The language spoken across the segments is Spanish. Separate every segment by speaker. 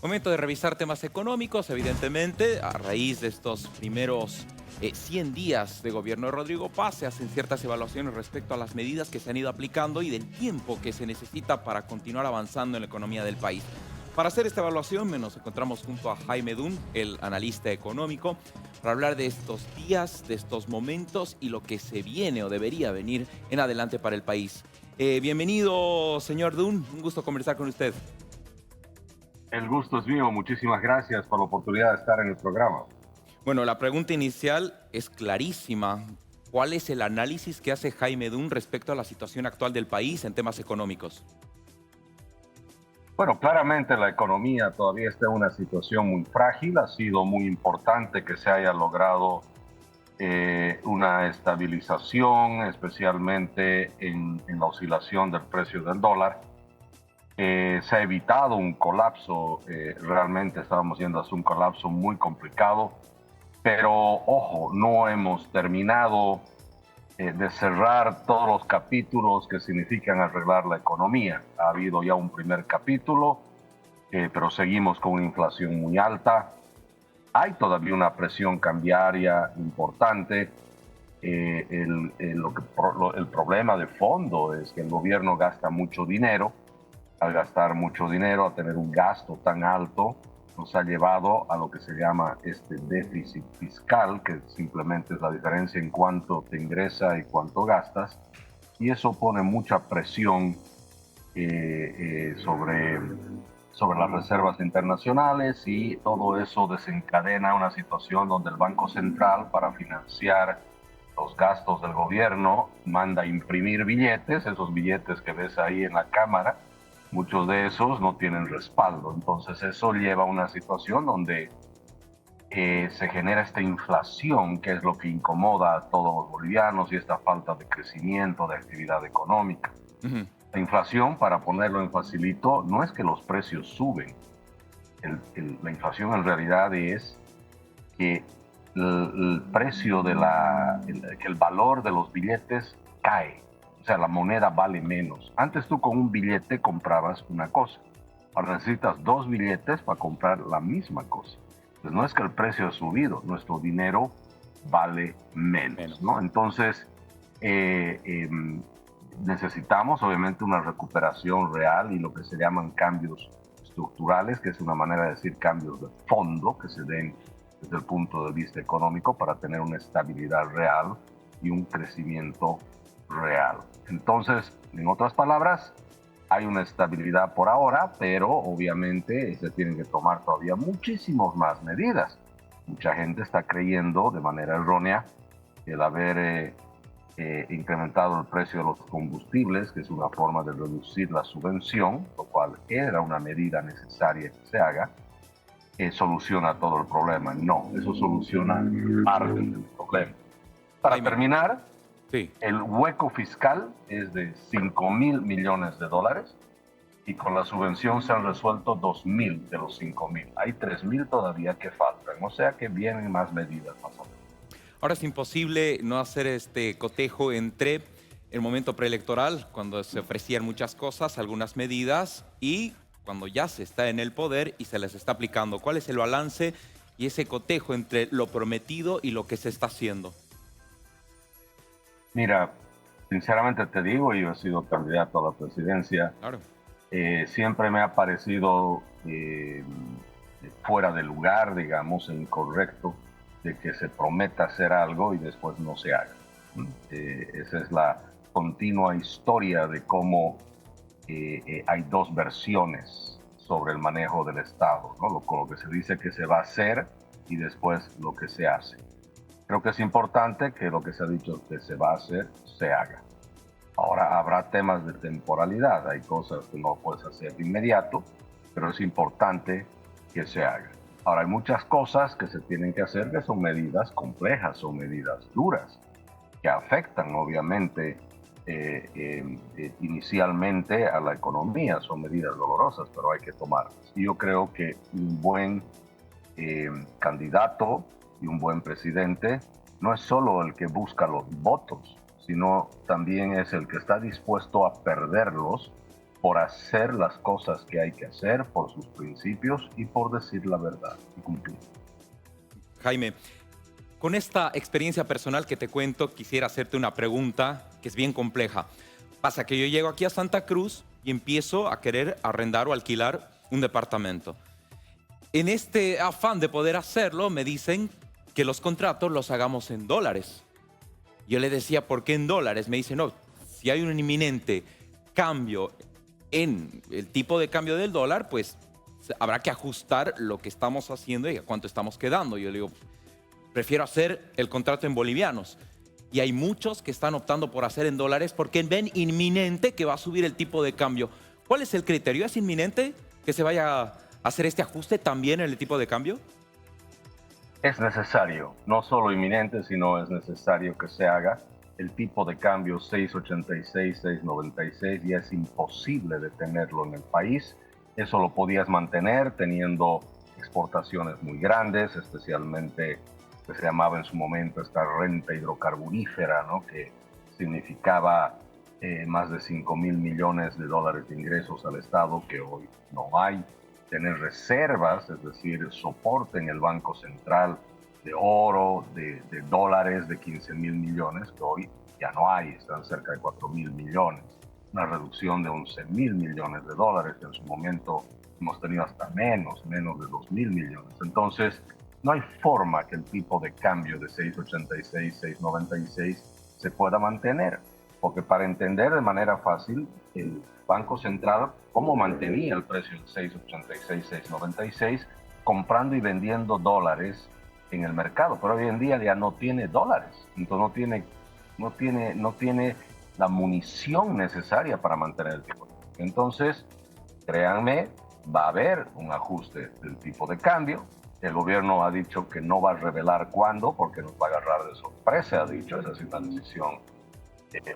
Speaker 1: Momento de revisar temas económicos, evidentemente, a raíz de estos primeros 100 días de gobierno de Rodrigo Paz, se hacen ciertas evaluaciones respecto a las medidas que se han ido aplicando y del tiempo que se necesita para continuar avanzando en la economía del país. Para hacer esta evaluación nos encontramos junto a Jaime Dunn, el analista económico, para hablar de estos días, de estos momentos y lo que se viene o debería venir en adelante para el país. Bienvenido, señor Dunn, un gusto conversar con usted.
Speaker 2: El gusto es mío, muchísimas gracias por la oportunidad de estar en el programa.
Speaker 1: Bueno, la pregunta inicial es clarísima. ¿Cuál es el análisis que hace Jaime Dunn respecto a la situación actual del país en temas económicos?
Speaker 2: Bueno, claramente la economía todavía está en una situación muy frágil. Ha sido muy importante que se haya logrado una estabilización, especialmente en la oscilación del precio del dólar. Se ha evitado un colapso, realmente estábamos yendo hacia un colapso muy complicado, pero ojo, no hemos terminado de cerrar todos los capítulos que significan arreglar la economía. Ha habido ya un primer capítulo, pero seguimos con una inflación muy alta. Hay todavía una presión cambiaria importante. El problema de fondo es que el gobierno gasta mucho dinero. Al gastar mucho dinero, a tener un gasto tan alto, nos ha llevado a lo que se llama este déficit fiscal, que simplemente es la diferencia en cuánto te ingresa y cuánto gastas, y eso pone mucha presión sobre las reservas internacionales, y todo eso desencadena una situación donde el Banco Central, para financiar los gastos del gobierno, manda a imprimir billetes. Esos billetes que ves ahí en la cámara, muchos de esos no tienen respaldo. Entonces eso lleva a una situación donde se genera esta inflación, que es lo que incomoda a todos los bolivianos, y esta falta de crecimiento, de actividad económica.
Speaker 1: Ujú.
Speaker 2: La inflación, para ponerlo en facilito, no es que los precios suben. La inflación en realidad es que el precio que el valor de los billetes cae. O sea, la moneda vale menos. Antes tú con un billete comprabas una cosa. Ahora necesitas dos billetes para comprar la misma cosa. Entonces no es que el precio ha subido, nuestro dinero vale menos,
Speaker 1: Menos.
Speaker 2: ¿no? Entonces necesitamos obviamente una recuperación real y lo que se llaman cambios estructurales, que es una manera de decir cambios de fondo que se den desde el punto de vista económico para tener una estabilidad real y un crecimiento real. Entonces, en otras palabras, hay una estabilidad por ahora, pero obviamente se tienen que tomar todavía muchísimas más medidas. Mucha gente está creyendo de manera errónea que el haber incrementado el precio de los combustibles, que es una forma de reducir la subvención, lo cual era una medida necesaria que se haga, soluciona todo el problema. No, eso soluciona parte del problema. Para
Speaker 1: Jaime,
Speaker 2: terminar,
Speaker 1: sí.
Speaker 2: el hueco fiscal es de 5.000 millones de dólares, y con la subvención se han resuelto 2.000 de los 5.000. Hay 3.000 todavía que faltan, o sea que vienen más medidas más o menos.
Speaker 1: Ahora es imposible no hacer este cotejo entre el momento preelectoral, cuando se ofrecían muchas cosas, algunas medidas, y cuando ya se está en el poder y se les está aplicando. ¿Cuál es el balance y ese cotejo entre lo prometido y lo que se está haciendo?
Speaker 2: Mira, sinceramente te digo, yo he sido candidato a la presidencia.
Speaker 1: Claro.
Speaker 2: Siempre me ha parecido fuera de lugar, digamos, e incorrecto de que se prometa hacer algo y después no se haga. Esa es la continua historia de cómo hay dos versiones sobre el manejo del Estado, ¿no? Con lo que se dice que se va a hacer y después lo que se hace. Creo que es importante que lo que se ha dicho que se va a hacer, se haga. Ahora habrá temas de temporalidad, hay cosas que no puedes hacer de inmediato, pero es importante que se haga. Ahora hay muchas cosas que se tienen que hacer que son medidas complejas, son medidas duras, que afectan obviamente inicialmente a la economía, son medidas dolorosas, pero hay que tomarlas. Y yo creo que un buen candidato y un buen presidente no es solo el que busca los votos, sino también es el que está dispuesto a perderlos por hacer las cosas que hay que hacer, por sus principios y por decir la verdad y cumplir.
Speaker 1: Jaime, con esta experiencia personal que te cuento, quisiera hacerte una pregunta que es bien compleja. Pasa que yo llego aquí a Santa Cruz y empiezo a querer arrendar o alquilar un departamento. En este afán de poder hacerlo, me dicen que los contratos los hagamos en dólares. Yo le decía, ¿por qué en dólares? Me dice, no, si hay un inminente cambio en el tipo de cambio del dólar, pues habrá que ajustar lo que estamos haciendo y a cuánto estamos quedando. Yo le digo, prefiero hacer el contrato en bolivianos. Y hay muchos que están optando por hacer en dólares porque ven inminente que va a subir el tipo de cambio. ¿Cuál es el criterio? ¿Es inminente que se vaya a hacer este ajuste también en el tipo de cambio?
Speaker 2: Es necesario, no solo inminente, sino es necesario que se haga. El tipo de cambio 6.86, 6.96 ya es imposible de tenerlo en el país. Eso lo podías mantener teniendo exportaciones muy grandes, especialmente que se llamaba en su momento esta renta hidrocarburífera, ¿no? Que significaba más de 5.000 millones de dólares de ingresos al Estado, que hoy no hay. Tener reservas, es decir, soporte en el Banco Central de oro, de dólares de 15.000 millones, que hoy ya no hay, están cerca de 4.000 millones. Una reducción de 11.000 millones de dólares, que en su momento hemos tenido hasta menos de 2.000 millones. Entonces, no hay forma que el tipo de cambio de 6.86, 6.96 se pueda mantener, porque para entender de manera fácil, el Banco Central cómo mantenía el precio del 6.86, 6.96, comprando y vendiendo dólares en el mercado, pero hoy en día ya no tiene dólares, entonces no tiene la munición necesaria para mantener el tipo. Entonces, créanme, va a haber un ajuste del tipo de cambio. El gobierno ha dicho que no va a revelar cuándo, porque nos va a agarrar de sorpresa, ha dicho, esa es una decisión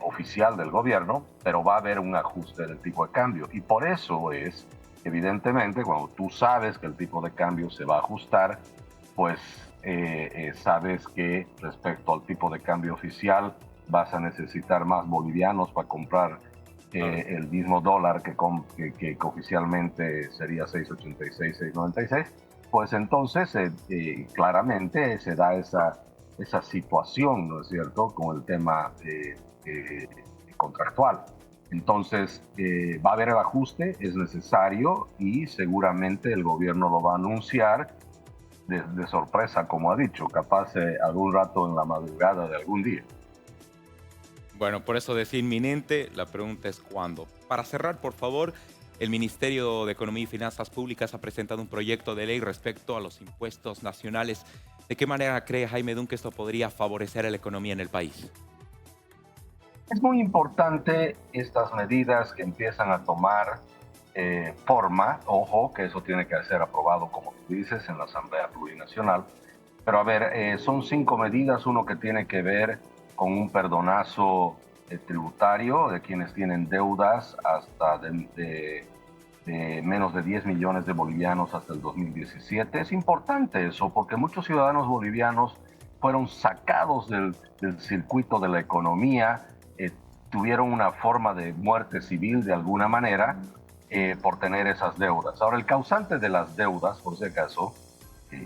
Speaker 2: oficial del gobierno, pero va a haber un ajuste del tipo de cambio. Y por eso es, evidentemente, cuando tú sabes que el tipo de cambio se va a ajustar, pues sabes que respecto al tipo de cambio oficial vas a necesitar más bolivianos para comprar el mismo dólar que oficialmente sería 6.86, 6.96. Pues entonces claramente se da esa situación, ¿no es cierto?, con el tema contractual. Entonces, va a haber el ajuste, es necesario y seguramente el gobierno lo va a anunciar de sorpresa, como ha dicho, capaz algún rato en la madrugada de algún día.
Speaker 1: Bueno, por eso decir inminente, la pregunta es cuándo. Para cerrar, por favor, el Ministerio de Economía y Finanzas Públicas ha presentado un proyecto de ley respecto a los impuestos nacionales. ¿De qué manera cree Jaime Dunn que esto podría favorecer a la economía en el país?
Speaker 2: Es muy importante estas medidas que empiezan a tomar forma. Ojo, que eso tiene que ser aprobado, como tú dices, en la Asamblea Plurinacional. Pero a ver, son 5 medidas, uno que tiene que ver con un perdonazo tributario de quienes tienen deudas hasta de menos de 10 millones de bolivianos hasta el 2017. Es importante eso porque muchos ciudadanos bolivianos fueron sacados del circuito de la economía, tuvieron una forma de muerte civil de alguna manera por tener esas deudas. Ahora, el causante de las deudas, por si acaso,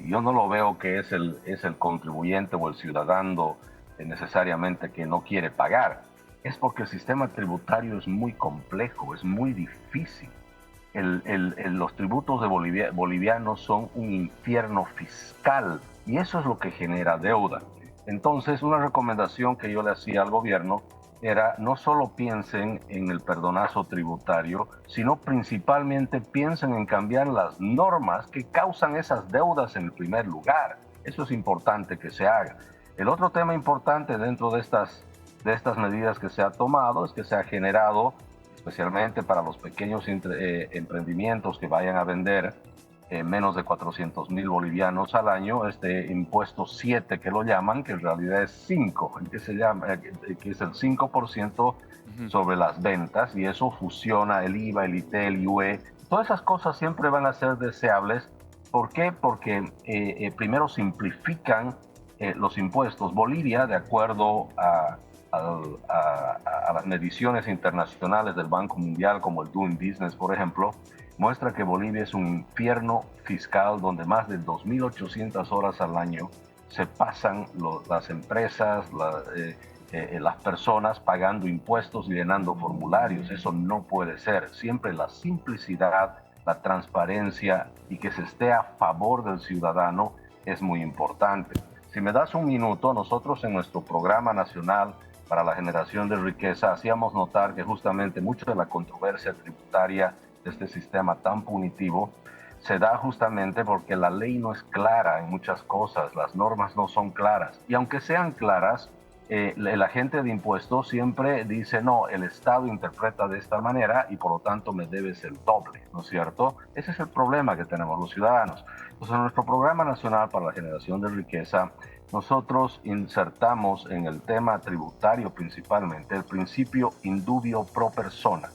Speaker 2: yo no lo veo que es el contribuyente o el ciudadano necesariamente que no quiere pagar. Es porque el sistema tributario es muy complejo, es muy difícil. Los tributos de bolivianos son un infierno fiscal y eso es lo que genera deuda. Entonces, una recomendación que yo le hacía al gobierno era no solo piensen en el perdonazo tributario, sino principalmente piensen en cambiar las normas que causan esas deudas en el primer lugar. Eso es importante que se haga. El otro tema importante dentro de estas medidas que se ha tomado es que se ha generado, especialmente para los pequeños emprendimientos que vayan a vender menos de 400.000 bolivianos al año, este impuesto 7 que lo llaman, que en realidad es 5, que es el 5% sobre las ventas, y eso fusiona el IVA, el IT, el IUE. Todas esas cosas siempre van a ser deseables. ¿Por qué? Porque primero simplifican los impuestos. Bolivia, de acuerdo a las mediciones internacionales del Banco Mundial, como el Doing Business, por ejemplo, muestra que Bolivia es un infierno fiscal donde más de 2.800 horas al año se pasan las empresas, las personas pagando impuestos y llenando formularios. Eso no puede ser. Siempre la simplicidad, la transparencia y que se esté a favor del ciudadano es muy importante. Si me das un minuto, nosotros en nuestro programa nacional para la generación de riqueza hacíamos notar que justamente mucha de la controversia tributaria de este sistema tan punitivo se da justamente porque la ley no es clara en muchas cosas, las normas no son claras. Y aunque sean claras, el agente de impuestos siempre dice, no, el Estado interpreta de esta manera y por lo tanto me debes el doble, ¿no es cierto? Ese es el problema que tenemos los ciudadanos. Entonces, en nuestro Programa Nacional para la Generación de Riqueza, nosotros insertamos en el tema tributario principalmente el principio indubio pro persona.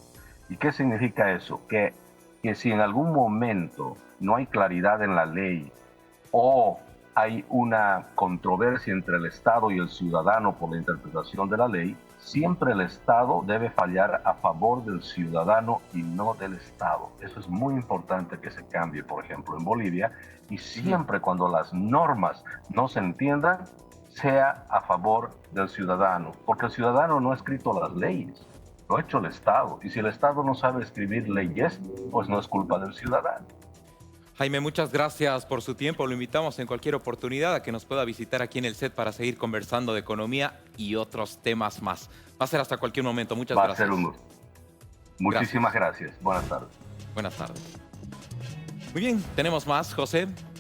Speaker 2: ¿Y qué significa eso? Que si en algún momento no hay claridad en la ley o hay una controversia entre el Estado y el ciudadano por la interpretación de la ley, siempre el Estado debe fallar a favor del ciudadano y no del Estado. Eso es muy importante que se cambie, por ejemplo, en Bolivia, y siempre cuando las normas no se entiendan, sea a favor del ciudadano, porque el ciudadano no ha escrito las leyes, lo ha hecho el Estado, y si el Estado no sabe escribir leyes, pues no es culpa del ciudadano.
Speaker 1: Jaime, muchas gracias por su tiempo. Lo invitamos en cualquier oportunidad a que nos pueda visitar aquí en el set para seguir conversando de economía y otros temas más. Va a ser hasta cualquier momento. Muchas gracias.
Speaker 2: Va a ser un gusto. Muchísimas gracias. Buenas tardes.
Speaker 1: Buenas tardes. Muy bien, tenemos más, José.